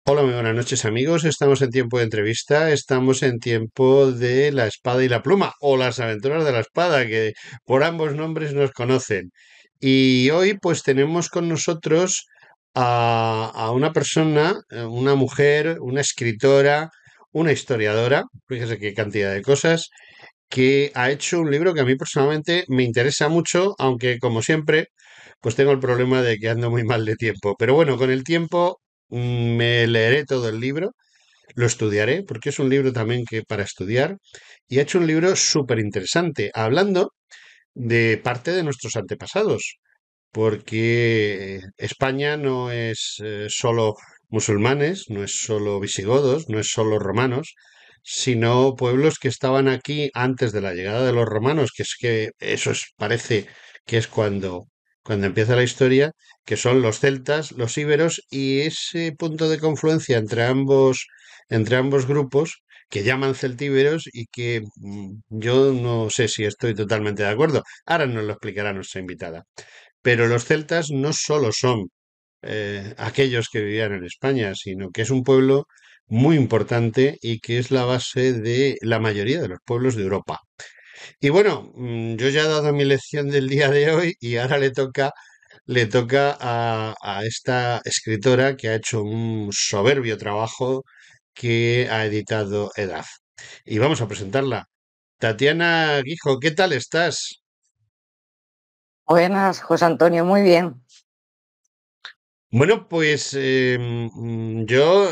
Hola, muy buenas noches amigos. Estamos en tiempo de entrevista, estamos en tiempo de la espada y la pluma, o las aventuras de la espada, que por ambos nombres nos conocen. Y hoy pues tenemos con nosotros a una persona, una mujer, una escritora, una historiadora, fíjese qué cantidad de cosas, que ha hecho un libro que a mí personalmente me interesa mucho, aunque como siempre, pues tengo el problema de que ando muy mal de tiempo. Pero bueno, con el tiempo me leeré todo el libro, lo estudiaré, porque es un libro también que para estudiar, y ha hecho un libro súper interesante, hablando de parte de nuestros antepasados, porque España no es solo musulmanes, no es solo visigodos, no es solo romanos, sino pueblos que estaban aquí antes de la llegada de los romanos, que es que eso parece que es cuando empieza la historia, que son los celtas, los íberos, y ese punto de confluencia entre ambos grupos, que llaman celtíberos y que yo no sé si estoy totalmente de acuerdo. Ahora nos lo explicará nuestra invitada. Pero los celtas no solo son aquellos que vivían en España, sino que es un pueblo muy importante y que es la base de la mayoría de los pueblos de Europa. Y bueno, yo ya he dado mi lección del día de hoy y ahora le toca a esta escritora que ha hecho un soberbio trabajo que ha editado EDAF. Y vamos a presentarla. Tatiana Guijo, ¿qué tal estás? Buenas, José Antonio, muy bien. Bueno, pues yo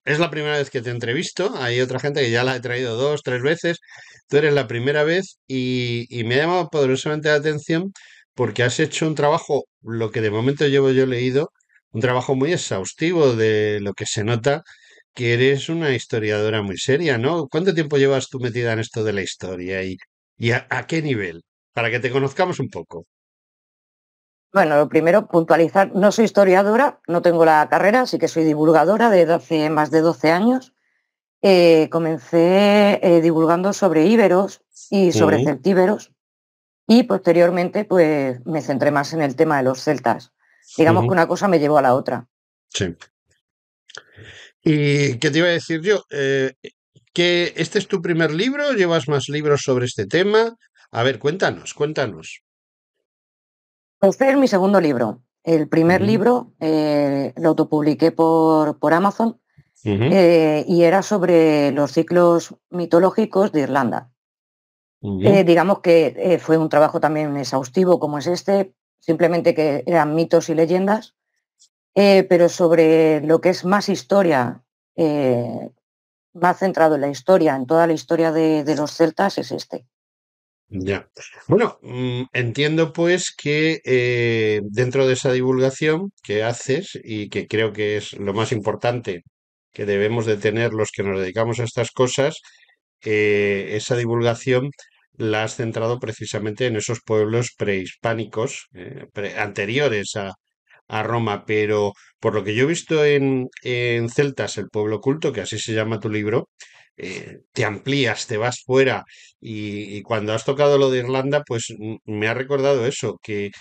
es la primera vez que te entrevisto. Hay otra gente que ya la he traído dos, tres veces. Tú eres la primera vez y me ha llamado poderosamente la atención porque has hecho un trabajo, lo que de momento llevo yo leído, un trabajo muy exhaustivo de lo que se nota que eres una historiadora muy seria, ¿no? ¿Cuánto tiempo llevas tú metida en esto de la historia y a qué nivel? Para que te conozcamos un poco. Bueno, lo primero, puntualizar, no soy historiadora, no tengo la carrera, sí que soy divulgadora desde hace más de 12 años. Comencé divulgando sobre íberos y sobre Ujú, celtíberos y posteriormente pues me centré más en el tema de los celtas. Digamos que ujú, una cosa me llevó a la otra. sí. ¿Y qué te iba a decir yo? ¿Que este es tu primer libro? ¿Llevas más libros sobre este tema? A ver, cuéntanos, cuéntanos. Este es mi segundo libro. El primer Ujú, libro lo autopubliqué por Amazon ujú, y era sobre los ciclos mitológicos de Irlanda. ujú. Digamos que fue un trabajo también exhaustivo como es este, simplemente que eran mitos y leyendas, pero sobre lo que es más historia, eh, más centrado en la historia, en toda la historia de los celtas, es este. Ya. Bueno, entiendo pues que dentro de esa divulgación que haces y que creo que es lo más importante que debemos de tener los que nos dedicamos a estas cosas, esa divulgación la has centrado precisamente en esos pueblos prehispánicos, anteriores a Roma, pero por lo que yo he visto en Celtas, el pueblo oculto, que así se llama tu libro, te amplías, te vas fuera y cuando has tocado lo de Irlanda, pues me ha recordado eso, que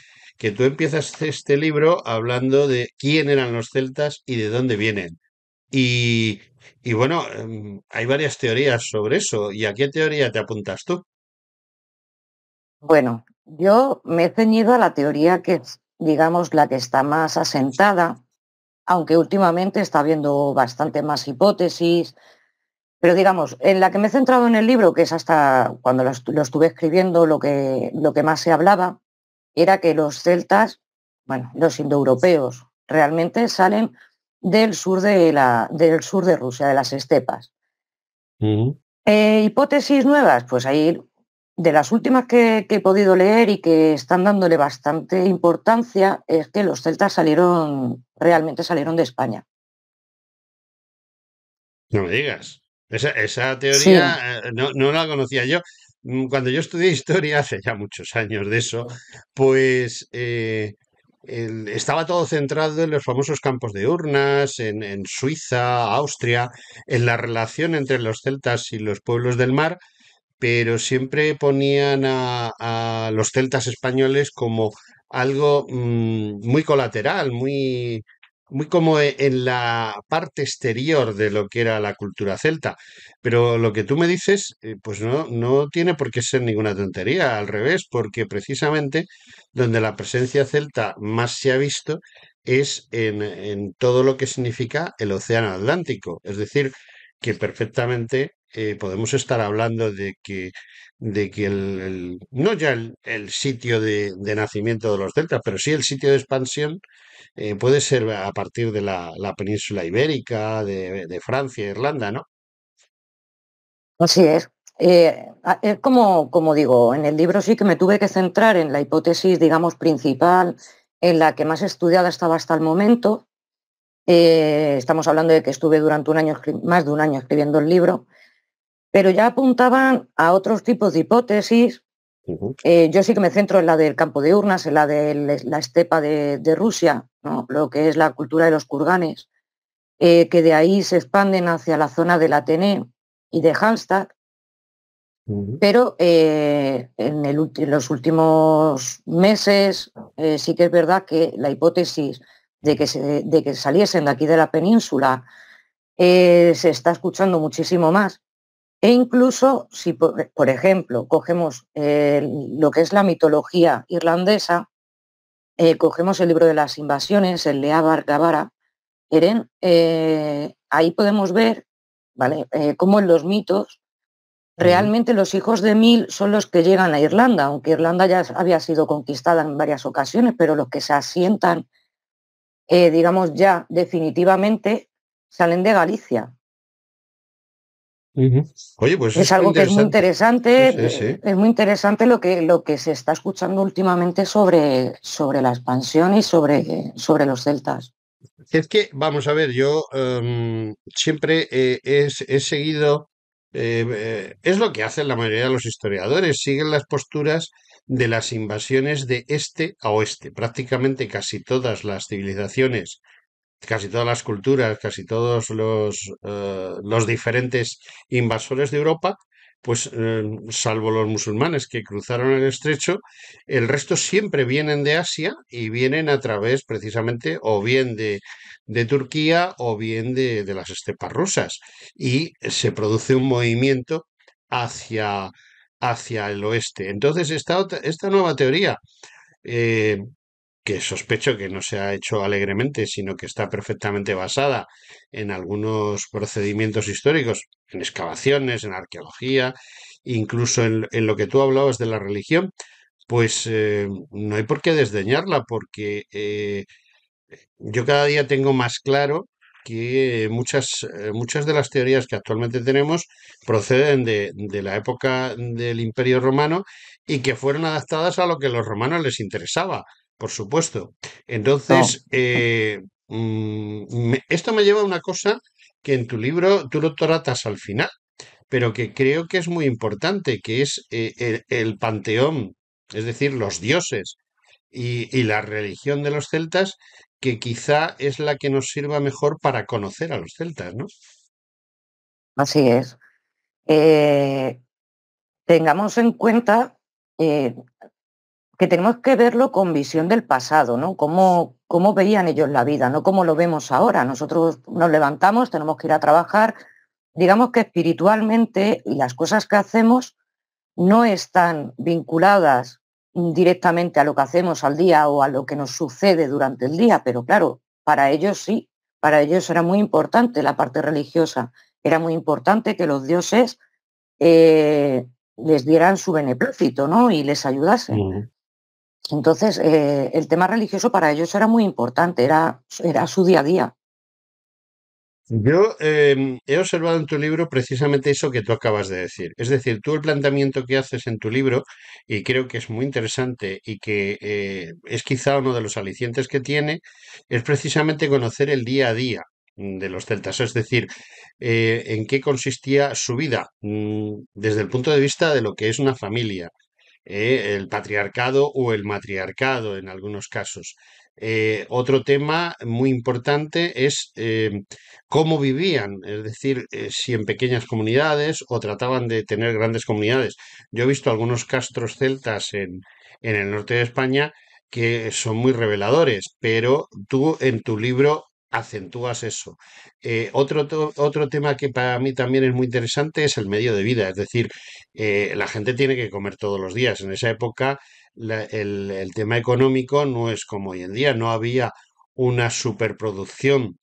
tú empiezas este libro hablando de quién eran los celtas y de dónde vienen. Y, y bueno, hay varias teorías sobre eso. ¿Y a qué teoría te apuntas tú? Bueno, yo me he ceñido a la teoría que es, digamos, la que está más asentada, aunque últimamente está habiendo bastante más hipótesis. Pero digamos, en la que me he centrado en el libro, que es hasta cuando lo estuve escribiendo, lo que más se hablaba, era que los celtas, bueno, los indoeuropeos, realmente salen del sur de Rusia, de las estepas. Ujú. Hipótesis nuevas, pues ahí, de las últimas que he podido leer y que están dándole bastante importancia, es que los celtas realmente salieron de España. No me digas. Esa Sí, teoría no la conocía yo. Cuando yo estudié historia, hace ya muchos años de eso, pues estaba todo centrado en los famosos campos de urnas, en Suiza, Austria, en la relación entre los celtas y los pueblos del mar, pero siempre ponían a los celtas españoles como algo muy colateral, muy como en la parte exterior de lo que era la cultura celta. Pero lo que tú me dices, pues no tiene por qué ser ninguna tontería, al revés, porque precisamente donde la presencia celta más se ha visto es en todo lo que significa el Océano Atlántico. Es decir, que perfectamente podemos estar hablando de que no ya el sitio de nacimiento de los celtas, pero sí el sitio de expansión puede ser a partir de la península ibérica, de Francia, Irlanda, ¿no? Así es. Es como digo, en el libro sí que me tuve que centrar en la hipótesis, digamos, principal, en la que más estudiada estaba hasta el momento. Estamos hablando de que estuve durante un año, más de un año escribiendo el libro, pero ya apuntaban a otros tipos de hipótesis. Ujú, Yo sí que me centro en la del campo de urnas, en la de la estepa de Rusia, ¿no? Lo que es la cultura de los kurganes, que de ahí se expanden hacia la zona del Atené y de Hallstatt. ujú, Pero en los últimos meses sí que es verdad que la hipótesis de que saliesen de aquí de la península se está escuchando muchísimo más. E incluso si, por ejemplo, cogemos lo que es la mitología irlandesa, cogemos el libro de las invasiones, el Leabar Gabara, Eren, ahí podemos ver, ¿vale? Cómo en los mitos ujú. realmente los hijos de Mil son los que llegan a Irlanda, aunque Irlanda ya había sido conquistada en varias ocasiones, pero los que se asientan, digamos ya definitivamente, salen de Galicia. Ujú. Oye, pues Es es muy algo que interesante. Sí, sí, sí. es muy interesante lo que se está escuchando últimamente sobre la expansión y sobre los celtas. Es que, vamos a ver, yo siempre he seguido, es lo que hacen la mayoría de los historiadores, siguen las posturas de las invasiones de este a oeste. Prácticamente casi todas las civilizaciones, casi todas las culturas, casi todos los diferentes invasores de Europa, pues salvo los musulmanes que cruzaron el estrecho, el resto siempre vienen de Asia y vienen a través precisamente o bien de Turquía o bien de las estepas rusas. Y se produce un movimiento hacia, hacia el oeste. Entonces, esta nueva teoría, eh, que sospecho que no se ha hecho alegremente, sino que está perfectamente basada en algunos procedimientos históricos, en excavaciones, en arqueología, incluso en lo que tú hablabas de la religión, pues no hay por qué desdeñarla, porque yo cada día tengo más claro que muchas de las teorías que actualmente tenemos proceden de la época del Imperio Romano y que fueron adaptadas a lo que a los romanos les interesaba, por supuesto. No, Entonces, esto me lleva a una cosa que en tu libro tú lo tratas al final, pero que creo que es muy importante, que es el panteón, es decir, los dioses y la religión de los celtas, que quizá es la que nos sirva mejor para conocer a los celtas, ¿no? así es. Eh, Tengamos en cuenta eh, que tenemos que verlo con visión del pasado, ¿no? Cómo veían ellos la vida, no como lo vemos ahora. Nosotros nos levantamos, tenemos que ir a trabajar. Digamos que espiritualmente las cosas que hacemos no están vinculadas directamente a lo que hacemos al día o a lo que nos sucede durante el día, pero claro, para ellos sí, para ellos era muy importante la parte religiosa, era muy importante que los dioses les dieran su beneplácito, ¿no? Y les ayudasen. Ujú. Entonces, el tema religioso para ellos era muy importante, era su día a día. Yo he observado en tu libro precisamente eso que tú acabas de decir. Es decir, tú el planteamiento que haces en tu libro, y creo que es muy interesante y que es quizá uno de los alicientes que tiene, es precisamente conocer el día a día de los celtas. Es decir, en qué consistía su vida desde el punto de vista de lo que es una familia, el patriarcado o el matriarcado en algunos casos. Otro tema muy importante es cómo vivían, es decir, si en pequeñas comunidades o trataban de tener grandes comunidades. Yo he visto algunos castros celtas en el norte de España que son muy reveladores, pero tú en tu libro acentúas eso. Otro tema que para mí también es muy interesante es el medio de vida, es decir, la gente tiene que comer todos los días. En esa época el tema económico no es como hoy en día, no había una superproducción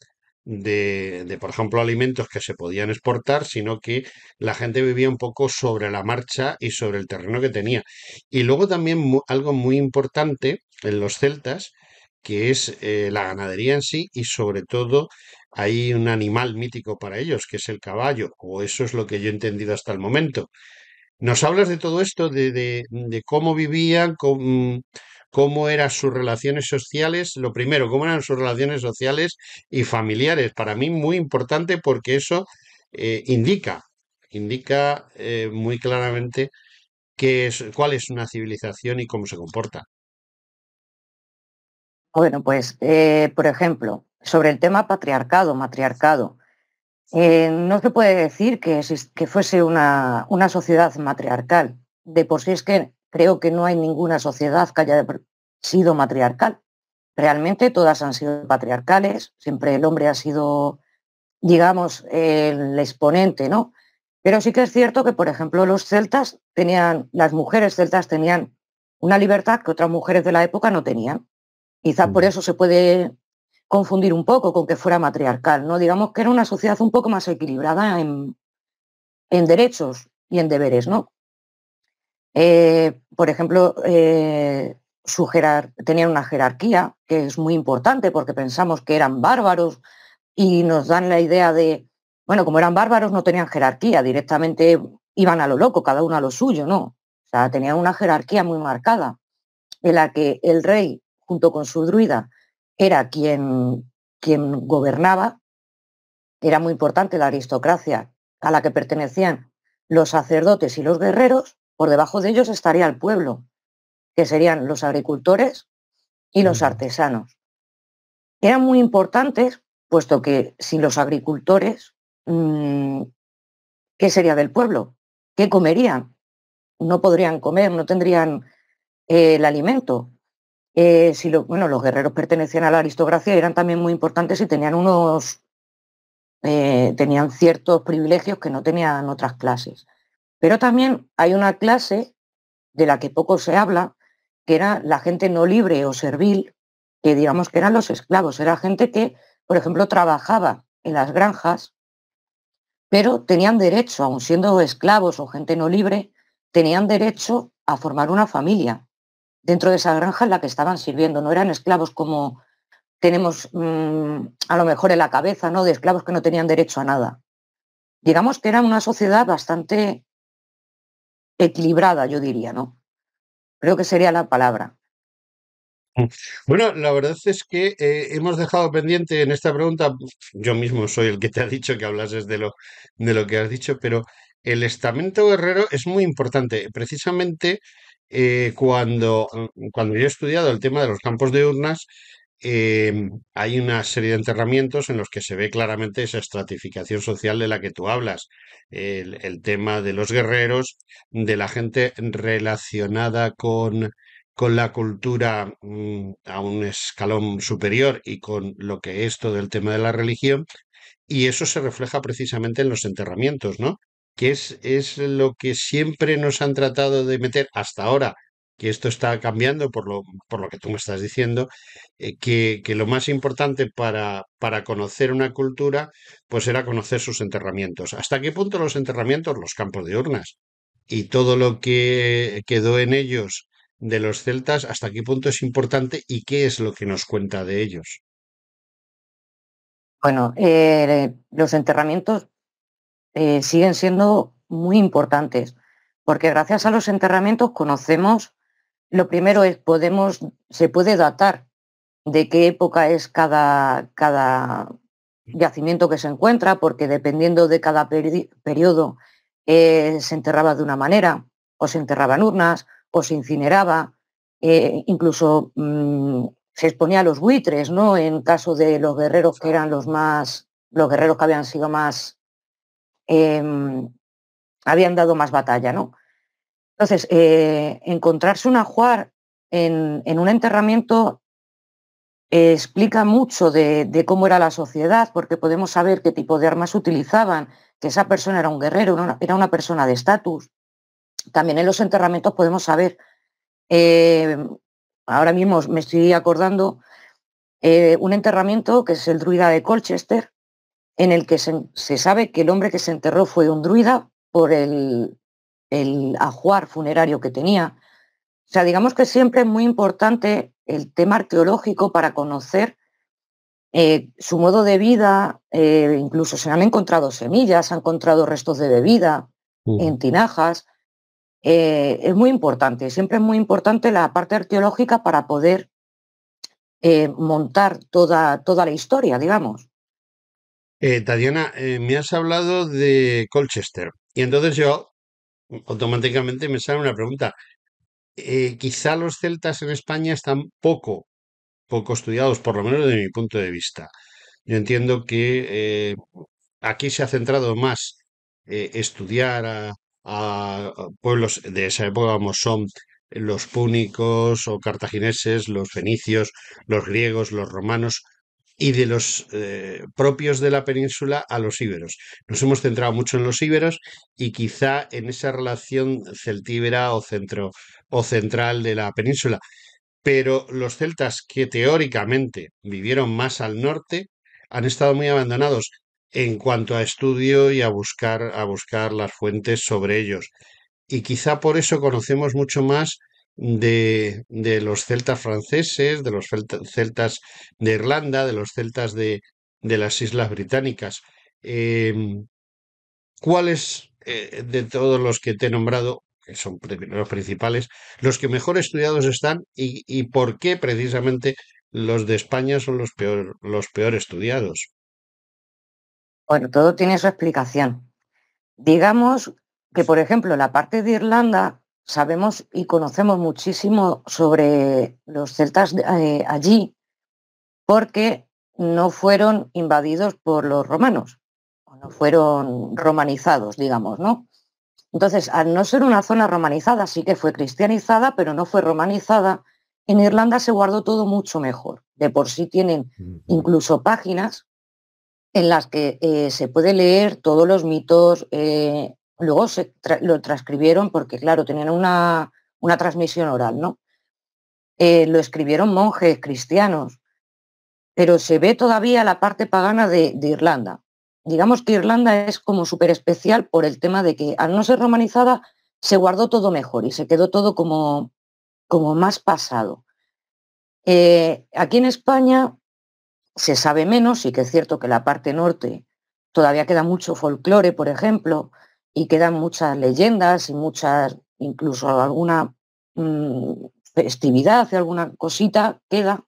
por ejemplo, alimentos que se podían exportar, sino que la gente vivía un poco sobre la marcha y sobre el terreno que tenía. Y luego también algo muy importante en los celtas, que es la ganadería en sí y sobre todo hay un animal mítico para ellos, que es el caballo, o eso es lo que yo he entendido hasta el momento. ¿Nos hablas de todo esto, de cómo vivían, cómo eran sus relaciones sociales? Lo primero, cómo eran sus relaciones sociales y familiares. Para mí muy importante porque eso indica muy claramente cuál es una civilización y cómo se comporta. Bueno, pues, por ejemplo, sobre el tema patriarcado, matriarcado, no se puede decir que fuese una sociedad matriarcal. De por sí es que creo que no hay ninguna sociedad que haya sido matriarcal. Realmente todas han sido patriarcales, siempre el hombre ha sido, digamos, el exponente, ¿no? Pero sí que es cierto que, por ejemplo, las mujeres celtas tenían una libertad que otras mujeres de la época no tenían. Quizás por Mm. eso se puede confundir un poco con que fuera matriarcal, ¿no? Digamos que era una sociedad un poco más equilibrada en derechos y en deberes, ¿no? Por ejemplo, tenían una jerarquía que es muy importante porque pensamos que eran bárbaros y nos dan la idea de, bueno, como eran bárbaros no tenían jerarquía, directamente iban a lo loco, cada uno a lo suyo, ¿no? O sea, tenían una jerarquía muy marcada en la que el rey, junto con su druida, era quien gobernaba. Era muy importante la aristocracia a la que pertenecían los sacerdotes y los guerreros. Por debajo de ellos estaría el pueblo, que serían los agricultores y los Ujú. artesanos. Eran muy importantes, puesto que sin los agricultores, mmm, ¿qué sería del pueblo? ¿Qué comerían? No podrían comer, no tendrían el alimento. Bueno, los guerreros pertenecían a la aristocracia y eran también muy importantes y tenían ciertos privilegios que no tenían otras clases. Pero también hay una clase de la que poco se habla, que era la gente no libre o servil, que digamos que eran los esclavos. Era gente que, por ejemplo, trabajaba en las granjas, pero tenían derecho, aun siendo esclavos o gente no libre, tenían derecho a formar una familia dentro de esa granja en la que estaban sirviendo. No eran esclavos como tenemos a lo mejor en la cabeza, ¿no? De esclavos que no tenían derecho a nada. Digamos que era una sociedad bastante equilibrada, yo diría, ¿no? Creo que sería la palabra. Mm. Bueno, la verdad es que hemos dejado pendiente en esta pregunta, yo mismo soy el que te ha dicho que hablases de lo que has dicho, pero el estamento guerrero es muy importante. Precisamente cuando yo he estudiado el tema de los campos de urnas, hay una serie de enterramientos en los que se ve claramente esa estratificación social de la que tú hablas. El tema de los guerreros, de la gente relacionada con la cultura a un escalón superior y con lo que es todo el tema de la religión, y eso se refleja precisamente en los enterramientos, ¿no? Que es lo que siempre nos han tratado de meter hasta ahora, que esto está cambiando por lo que tú me estás diciendo, que lo más importante para conocer una cultura, pues era conocer sus enterramientos. ¿Hasta qué punto los enterramientos? Los campos de urnas y todo lo que quedó en ellos de los celtas, hasta qué punto es importante y qué es lo que nos cuenta de ellos. Bueno, los enterramientos siguen siendo muy importantes, porque gracias a los enterramientos conocemos, lo primero es, se puede datar de qué época es cada yacimiento que se encuentra, porque dependiendo de cada periodo se enterraba de una manera, o se enterraba en urnas, o se incineraba, incluso se exponía a los buitres, ¿no? En caso de los guerreros que eran los guerreros que habían sido más, eh, habían dado más batalla, ¿no? Entonces, encontrarse un ajuar en un enterramiento explica mucho de cómo era la sociedad, porque podemos saber qué tipo de armas utilizaban, que esa persona era un guerrero, era una persona de estatus. También en los enterramientos podemos saber, eh, ahora mismo me estoy acordando, un enterramiento que es el druida de Colchester, en el que se sabe que el hombre que se enterró fue un druida por el ajuar funerario que tenía. O sea, digamos que siempre es muy importante el tema arqueológico para conocer su modo de vida. Incluso se han encontrado semillas, se han encontrado restos de bebida Mm. en tinajas. Es muy importante, siempre es muy importante la parte arqueológica para poder montar toda la historia, digamos. Tatiana, me has hablado de Colchester y entonces yo automáticamente me sale una pregunta. Quizá los celtas en España están poco estudiados, por lo menos desde mi punto de vista. Yo entiendo que aquí se ha centrado más estudiar a pueblos de esa época como son los púnicos o cartagineses, los fenicios, los griegos, los romanos y de los propios de la península a los íberos. Nos hemos centrado mucho en los íberos y quizá en esa relación celtíbera o o central de la península. Pero los celtas que teóricamente vivieron más al norte han estado muy abandonados en cuanto a estudio y a buscar las fuentes sobre ellos. Y quizá por eso conocemos mucho más de los celtas franceses, de los celtas de Irlanda, de los celtas de las Islas Británicas. Em, ¿Cuáles de todos los que te he nombrado, que son los principales, los que mejor estudiados están y por qué precisamente los de España son los peor estudiados? Bueno, todo tiene su explicación. Digamos que, por ejemplo, la parte de Irlanda sabemos y conocemos muchísimo sobre los celtas allí porque no fueron invadidos por los romanos, o no fueron romanizados, digamos, ¿no? Entonces, al no ser una zona romanizada, sí que fue cristianizada, pero no fue romanizada, en Irlanda se guardó todo mucho mejor. De por sí tienen Ujú. incluso páginas en las que se puede leer todos los mitos. Luego lo transcribieron porque, claro, tenían una transmisión oral, ¿no? Lo escribieron monjes cristianos, pero se ve todavía la parte pagana de Irlanda. Digamos que Irlanda es como súper especial por el tema de que al no ser romanizada se guardó todo mejor y se quedó todo como más pasado. Aquí en España se sabe menos, sí que es cierto que la parte norte todavía queda mucho folclore, por ejemplo, y quedan muchas leyendas y muchas, incluso alguna mm, festividad y alguna cosita queda,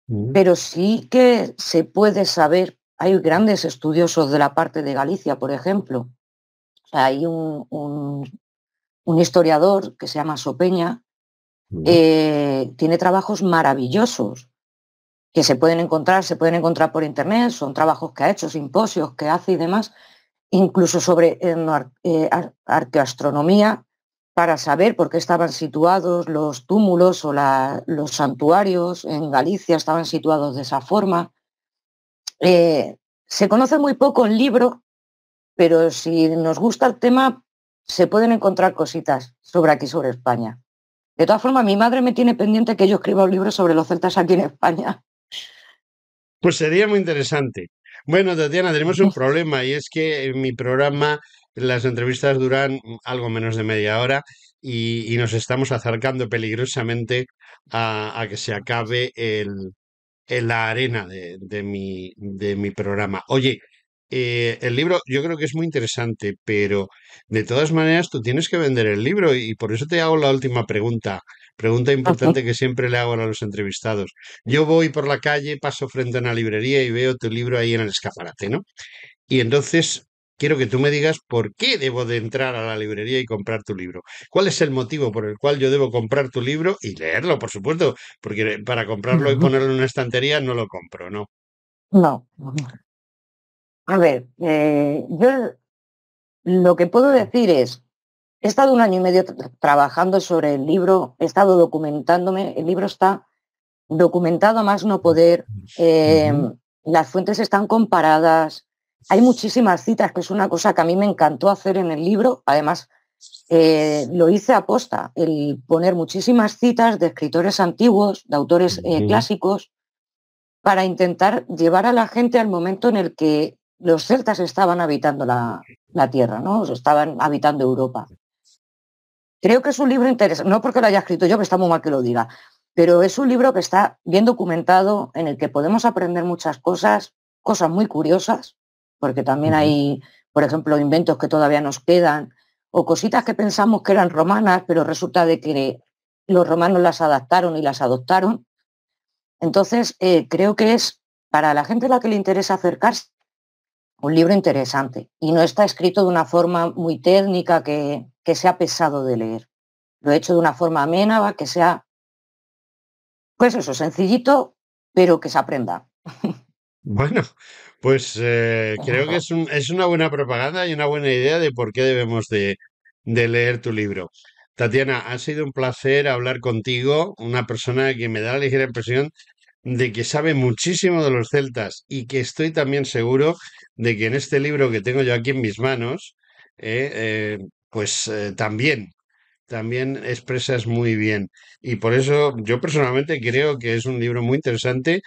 Ujú. pero sí que se puede saber, hay grandes estudiosos de la parte de Galicia, por ejemplo. O sea, hay un historiador que se llama Sopeña, Ujú. tiene trabajos maravillosos que se pueden encontrar por internet, son trabajos que ha hecho, simposios que hace y demás, incluso sobre arqueoastronomía, para saber por qué estaban situados los túmulos o los santuarios en Galicia estaban situados de esa forma. Se conoce muy poco en libro, pero si nos gusta el tema, se pueden encontrar cositas sobre aquí, sobre España. De todas formas, mi madre me tiene pendiente que yo escriba un libro sobre los celtas aquí en España. Pues sería muy interesante. Bueno, Tatiana, tenemos un problema y es que en mi programa las entrevistas duran algo menos de media hora y nos estamos acercando peligrosamente a que se acabe en la arena de mi programa. Oye, el libro yo creo que es muy interesante, pero de todas maneras tú tienes que vender el libro y por eso te hago la última pregunta importante que siempre le hago a los entrevistados. Yo voy por la calle, paso frente a una librería y veo tu libro ahí en el escaparate, ¿no? Y entonces quiero que tú me digas por qué debo de entrar a la librería y comprar tu libro. ¿Cuál es el motivo por el cual yo debo comprar tu libro y leerlo, por supuesto? Porque para comprarlo y ponerlo en una estantería no lo compro, ¿no? No. A ver, yo lo que puedo decir es, he estado un año y medio trabajando sobre el libro, he estado documentándome, el libro está documentado a más no poder, Ujú. las fuentes están comparadas, hay muchísimas citas, que es una cosa que a mí me encantó hacer en el libro, además lo hice a posta, el poner muchísimas citas de escritores antiguos, de autores Ujú. clásicos, para intentar llevar a la gente al momento en el que los celtas estaban habitando la tierra, ¿no? O sea, estaban habitando Europa. Creo que es un libro interesante, no porque lo haya escrito yo, que está muy mal que lo diga, pero es un libro que está bien documentado, en el que podemos aprender muchas cosas, cosas muy curiosas, porque también Ujú. hay, por ejemplo, inventos que todavía nos quedan, o cositas que pensamos que eran romanas, pero resulta de que los romanos las adaptaron y las adoptaron. Entonces, creo que es, para la gente a la que le interesa acercarse, un libro interesante y no está escrito de una forma muy técnica que sea pesado de leer. Lo he hecho de una forma amena, que sea, pues eso, sencillito, pero que se aprenda. Bueno, pues creo que es una buena propaganda y una buena idea de por qué debemos de leer tu libro. Tatiana, ha sido un placer hablar contigo, una persona que me da la ligera impresión de que sabe muchísimo de los celtas y que estoy también seguro de que en este libro que tengo yo aquí en mis manos, eh, eh, también expresas muy bien. Y por eso yo personalmente creo que es un libro muy interesante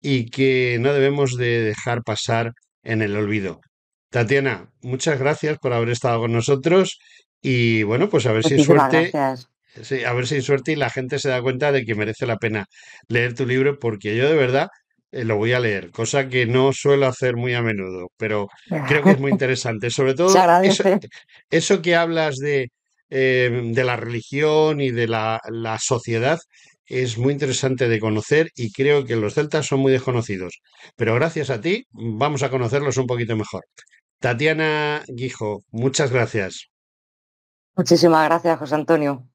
y que no debemos de dejar pasar en el olvido. Tatiana, muchas gracias por haber estado con nosotros y bueno, pues a ver si hay Muchísimas suerte, gracias. sí, a ver si hay suerte y la gente se da cuenta de que merece la pena leer tu libro porque yo de verdad lo voy a leer, cosa que no suelo hacer muy a menudo, pero creo que es muy interesante. Sobre Se todo agradece. eso que hablas de la religión y de la sociedad es muy interesante de conocer y creo que los celtas son muy desconocidos. Pero gracias a ti vamos a conocerlos un poquito mejor. Tatiana Guijo, muchas gracias. Muchísimas gracias, José Antonio.